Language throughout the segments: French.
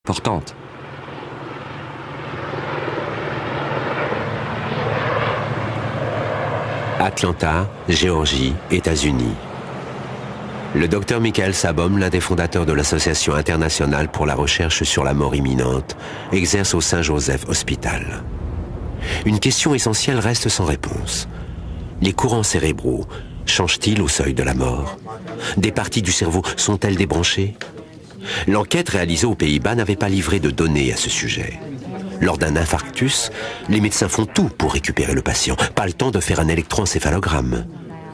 importante. Atlanta, Géorgie, États-Unis. Le docteur Michael Sabom, l'un des fondateurs de l'Association internationale pour la recherche sur la mort imminente, exerce au Saint-Joseph Hospital. Une question essentielle reste sans réponse. Les courants cérébraux changent-ils au seuil de la mort? Des parties du cerveau sont-elles débranchées? L'enquête réalisée aux Pays-Bas n'avait pas livré de données à ce sujet. Lors d'un infarctus, les médecins font tout pour récupérer le patient. Pas le temps de faire un électroencéphalogramme.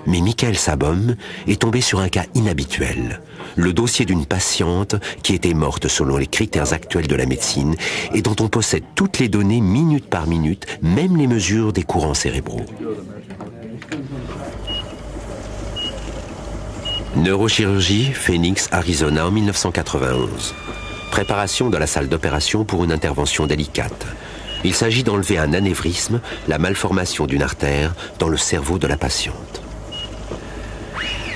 Mais Michael Sabom est tombé sur un cas inhabituel. Le dossier d'une patiente qui était morte selon les critères actuels de la médecine et dont on possède toutes les données minute par minute, même les mesures des courants cérébraux. Neurochirurgie, Phoenix, Arizona en 1991. Préparation de la salle d'opération pour une intervention délicate. Il s'agit d'enlever un anévrisme, la malformation d'une artère, dans le cerveau de la patiente.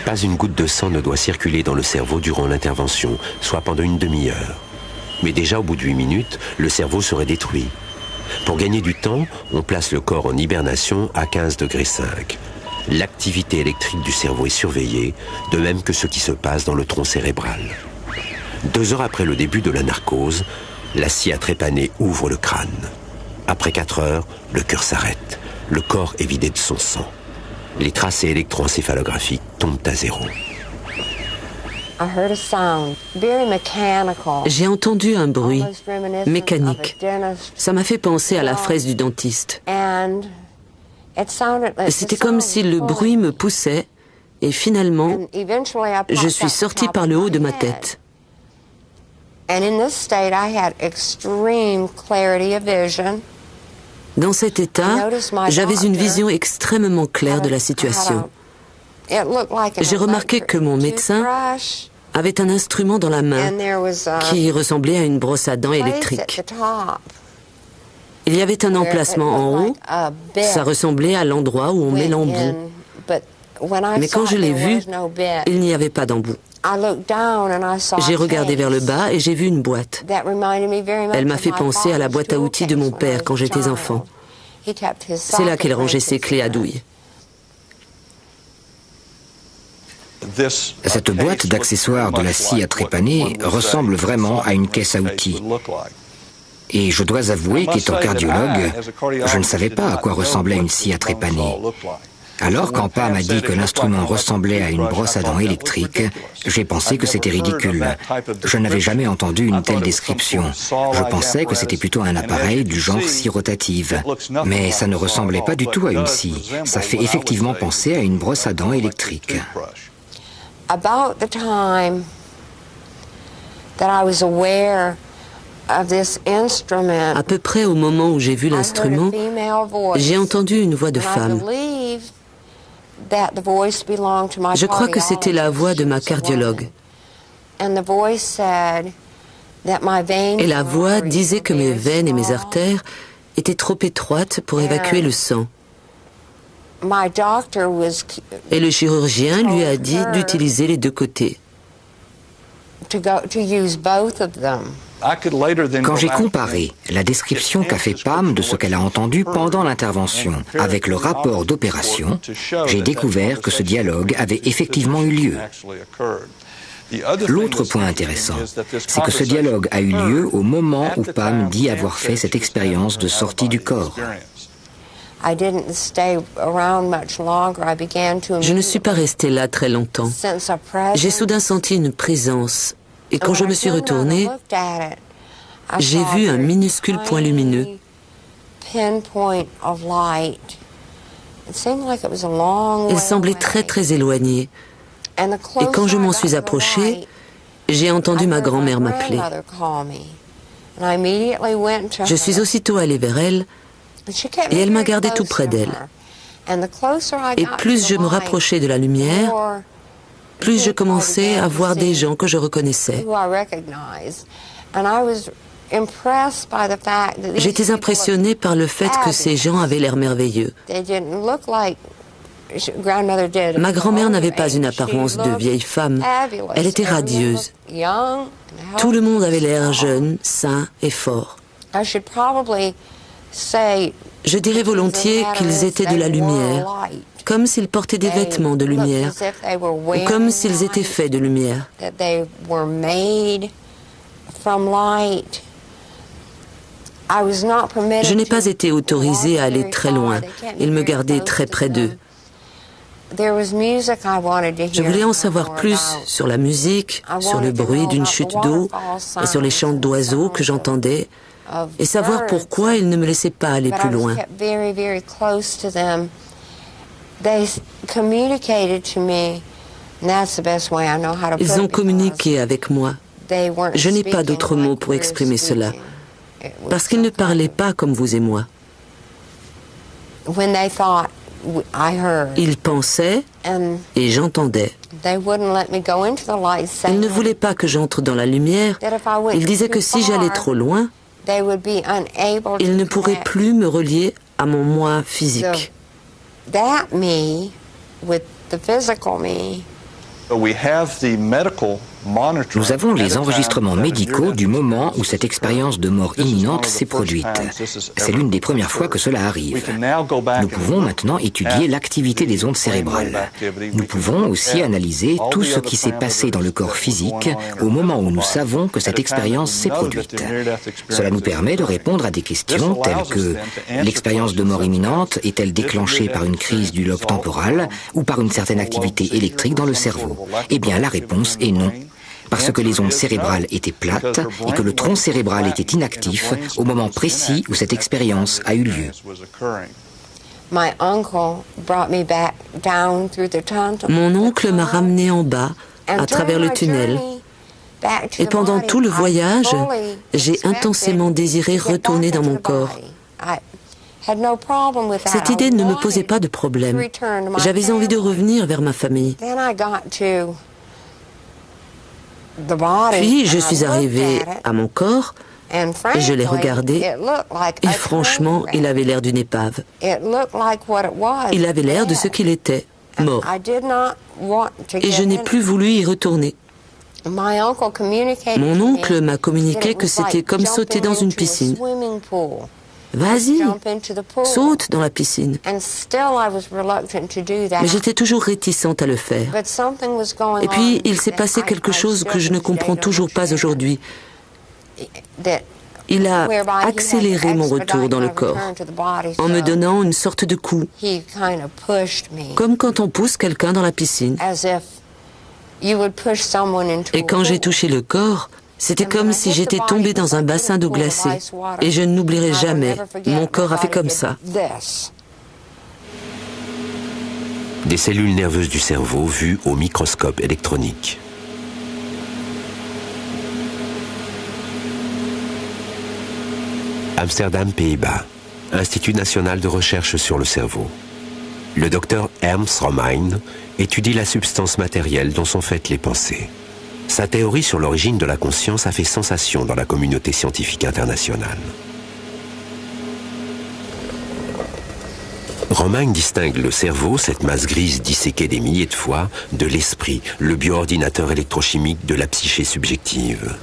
Pas une goutte de sang ne doit circuler dans le cerveau durant l'intervention, soit pendant une demi-heure. Mais déjà au bout de 8 minutes, le cerveau serait détruit. Pour gagner du temps, on place le corps en hibernation à 15 degrés 5. L'activité électrique du cerveau est surveillée, de même que ce qui se passe dans le tronc cérébral. 2 heures après le début de la narcose, la scie à trépaner ouvre le crâne. Après 4 heures, le cœur s'arrête. Le corps est vidé de son sang. Les tracés électroencéphalographiques tombent à zéro. J'ai entendu un bruit mécanique. Ça m'a fait penser à la fraise du dentiste. C'était comme si le bruit me poussait et finalement, je suis sortie par le haut de ma tête. Dans cet état, j'avais une vision extrêmement claire de la situation. J'ai remarqué que mon médecin avait un instrument dans la main qui ressemblait à une brosse à dents électrique. Il y avait un emplacement en haut, ça ressemblait à l'endroit où on met l'embout. Mais quand je l'ai vu, il n'y avait pas d'embout. J'ai regardé vers le bas et j'ai vu une boîte. Elle m'a fait penser à la boîte à outils de mon père quand j'étais enfant. C'est là qu'il rangeait ses clés à douille. Cette boîte d'accessoires de la scie à trépaner ressemble vraiment à une caisse à outils. Et je dois avouer qu'étant cardiologue, je ne savais pas à quoi ressemblait une scie à trépaner. Alors, quand Pa m'a dit que l'instrument ressemblait à une brosse à dents électrique, j'ai pensé que c'était ridicule. Je n'avais jamais entendu une telle description. Je pensais que c'était plutôt un appareil du genre scie rotative. Mais ça ne ressemblait pas du tout à une scie. Ça fait effectivement penser à une brosse à dents électrique. À peu près au moment où j'ai vu l'instrument, j'ai entendu une voix de femme. Je crois que c'était la voix de ma cardiologue. Et la voix disait que mes veines et mes artères étaient trop étroites pour évacuer le sang. Et le chirurgien lui a dit d'utiliser les 2 côtés. Quand j'ai comparé la description qu'a fait Pam de ce qu'elle a entendu pendant l'intervention avec le rapport d'opération, j'ai découvert que ce dialogue avait effectivement eu lieu. L'autre point intéressant, c'est que ce dialogue a eu lieu au moment où Pam dit avoir fait cette expérience de sortie du corps. Je ne suis pas restée là très longtemps. J'ai soudain senti une présence. Et quand je me suis retournée, j'ai vu un minuscule point lumineux. Il semblait très très éloigné. Et quand je m'en suis approchée, j'ai entendu ma grand-mère m'appeler. Je suis aussitôt allée vers elle et elle m'a gardé tout près d'elle. Et plus je me rapprochais de la lumière, plus je commençais à voir des gens que je reconnaissais. J'étais impressionnée par le fait que ces gens avaient l'air merveilleux. Ma grand-mère n'avait pas une apparence de vieille femme. Elle était radieuse. Tout le monde avait l'air jeune, sain et fort. Je dirais volontiers qu'ils étaient de la lumière, comme s'ils portaient des vêtements de lumière, ou comme s'ils étaient faits de lumière. Je n'ai pas été autorisée à aller très loin. Ils me gardaient très près d'eux. Je voulais en savoir plus sur la musique, sur le bruit d'une chute d'eau et sur les chants d'oiseaux que j'entendais, et savoir pourquoi ils ne me laissaient pas aller plus loin. Ils ont communiqué avec moi. Je n'ai pas d'autres mots pour exprimer cela, parce qu'ils ne parlaient pas comme vous et moi. Ils pensaient et j'entendais. Ils ne voulaient pas que j'entre dans la lumière. Ils disaient que si j'allais trop loin, ils ne pourraient plus me relier à mon moi physique. Nous avons les enregistrements médicaux du moment où cette expérience de mort imminente s'est produite. C'est l'une des premières fois que cela arrive. Nous pouvons maintenant étudier l'activité des ondes cérébrales. Nous pouvons aussi analyser tout ce qui s'est passé dans le corps physique au moment où nous savons que cette expérience s'est produite. Cela nous permet de répondre à des questions telles que l'expérience de mort imminente est-elle déclenchée par une crise du lobe temporal ou par une certaine activité électrique dans le cerveau? Eh bien, la réponse est non. Parce que les ondes cérébrales étaient plates et que le tronc cérébral était inactif au moment précis où cette expérience a eu lieu. Mon oncle m'a ramené en bas, à travers le tunnel. Et pendant tout le voyage, j'ai intensément désiré retourner dans mon corps. Cette idée ne me posait pas de problème. J'avais envie de revenir vers ma famille. Puis je suis arrivée à mon corps et je l'ai regardé et franchement, il avait l'air d'une épave. Il avait l'air de ce qu'il était, mort. Et je n'ai plus voulu y retourner. Mon oncle m'a communiqué que c'était comme sauter dans une piscine. Vas-y, saute dans la piscine. Mais j'étais toujours réticente à le faire. Et puis, il s'est passé quelque chose que je ne comprends toujours pas aujourd'hui. Il a accéléré mon retour dans le corps, en me donnant une sorte de coup, comme quand on pousse quelqu'un dans la piscine. Et quand j'ai touché le corps, c'était comme si j'étais tombée dans un bassin d'eau glacée. Et je ne l'oublierai jamais. Mon corps a fait comme ça. Des cellules nerveuses du cerveau vues au microscope électronique. Amsterdam, Pays-Bas. Institut national de recherche sur le cerveau. Le docteur Ernst Romein étudie la substance matérielle dont sont faites les pensées. Sa théorie sur l'origine de la conscience a fait sensation dans la communauté scientifique internationale. Romein distingue le cerveau, cette masse grise disséquée des milliers de fois, de l'esprit, le bioordinateur électrochimique de la psyché subjective.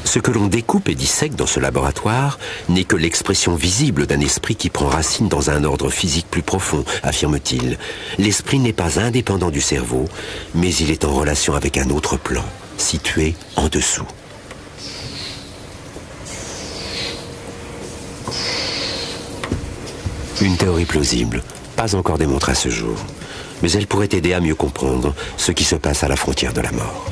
Ce que l'on découpe et dissèque dans ce laboratoire n'est que l'expression visible d'un esprit qui prend racine dans un ordre physique plus profond, affirme-t-il. L'esprit n'est pas indépendant du cerveau, mais il est en relation avec un autre plan, situé en dessous. Une théorie plausible, pas encore démontrée à ce jour, mais elle pourrait aider à mieux comprendre ce qui se passe à la frontière de la mort.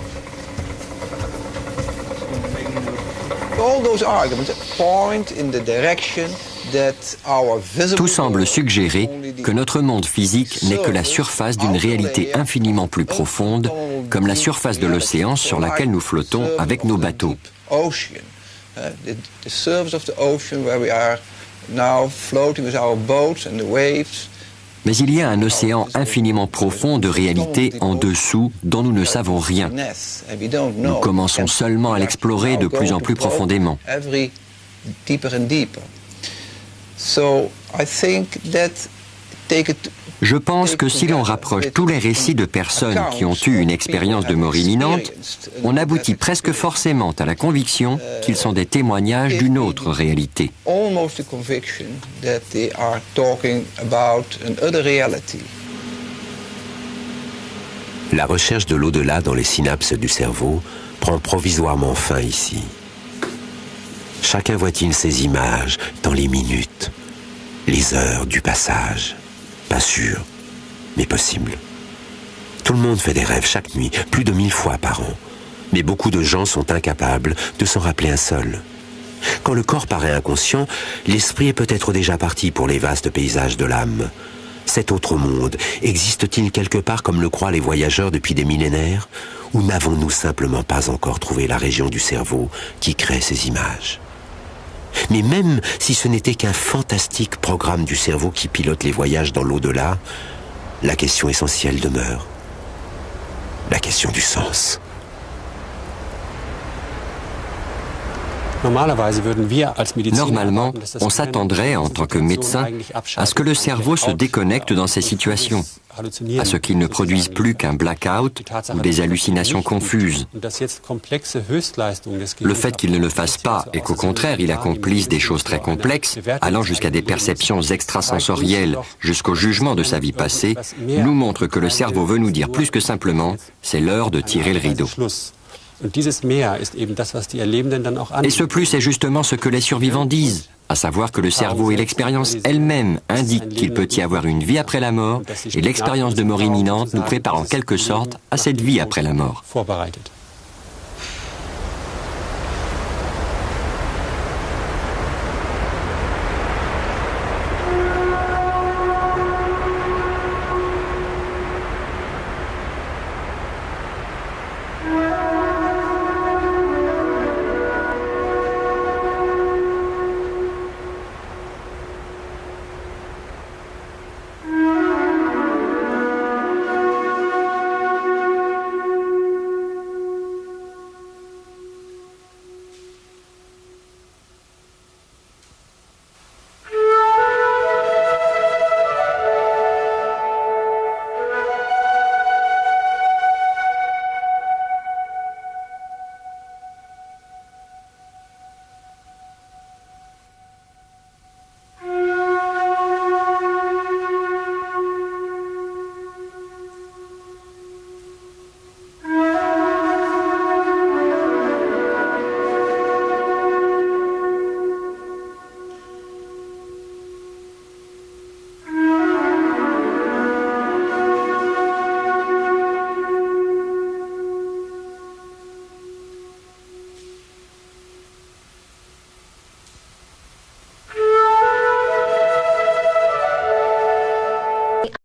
Tout semble suggérer que notre monde physique n'est que la surface d'une réalité infiniment plus profonde, comme la surface de l'océan sur laquelle nous flottons avec nos bateaux. Mais il y a un océan infiniment profond de réalité en dessous dont nous ne savons rien. Nous commençons seulement à l'explorer de plus en plus profondément. Je pense que si l'on rapproche tous les récits de personnes qui ont eu une expérience de mort imminente, on aboutit presque forcément à la conviction qu'ils sont des témoignages d'une autre réalité. La recherche de l'au-delà dans les synapses du cerveau prend provisoirement fin ici. Chacun voit-il ces images dans les minutes, les heures du passage? Pas sûr, mais possible. Tout le monde fait des rêves chaque nuit, plus de 1000 fois par an. Mais beaucoup de gens sont incapables de s'en rappeler un seul. Quand le corps paraît inconscient, l'esprit est peut-être déjà parti pour les vastes paysages de l'âme. Cet autre monde existe-t-il quelque part comme le croient les voyageurs depuis des millénaires? Ou n'avons-nous simplement pas encore trouvé la région du cerveau qui crée ces images? Mais même si ce n'était qu'un fantastique programme du cerveau qui pilote les voyages dans l'au-delà, la question essentielle demeure. La question du sens. Normalement, on s'attendrait, en tant que médecin, à ce que le cerveau se déconnecte dans ces situations, à ce qu'il ne produise plus qu'un blackout ou des hallucinations confuses. Le fait qu'il ne le fasse pas et qu'au contraire il accomplisse des choses très complexes, allant jusqu'à des perceptions extrasensorielles, jusqu'au jugement de sa vie passée, nous montre que le cerveau veut nous dire plus que simplement « c'est l'heure de tirer le rideau ». Et ce plus est justement ce que les survivants disent, à savoir que le cerveau et l'expérience elle-même indiquent qu'il peut y avoir une vie après la mort, et l'expérience de mort imminente nous prépare en quelque sorte à cette vie après la mort.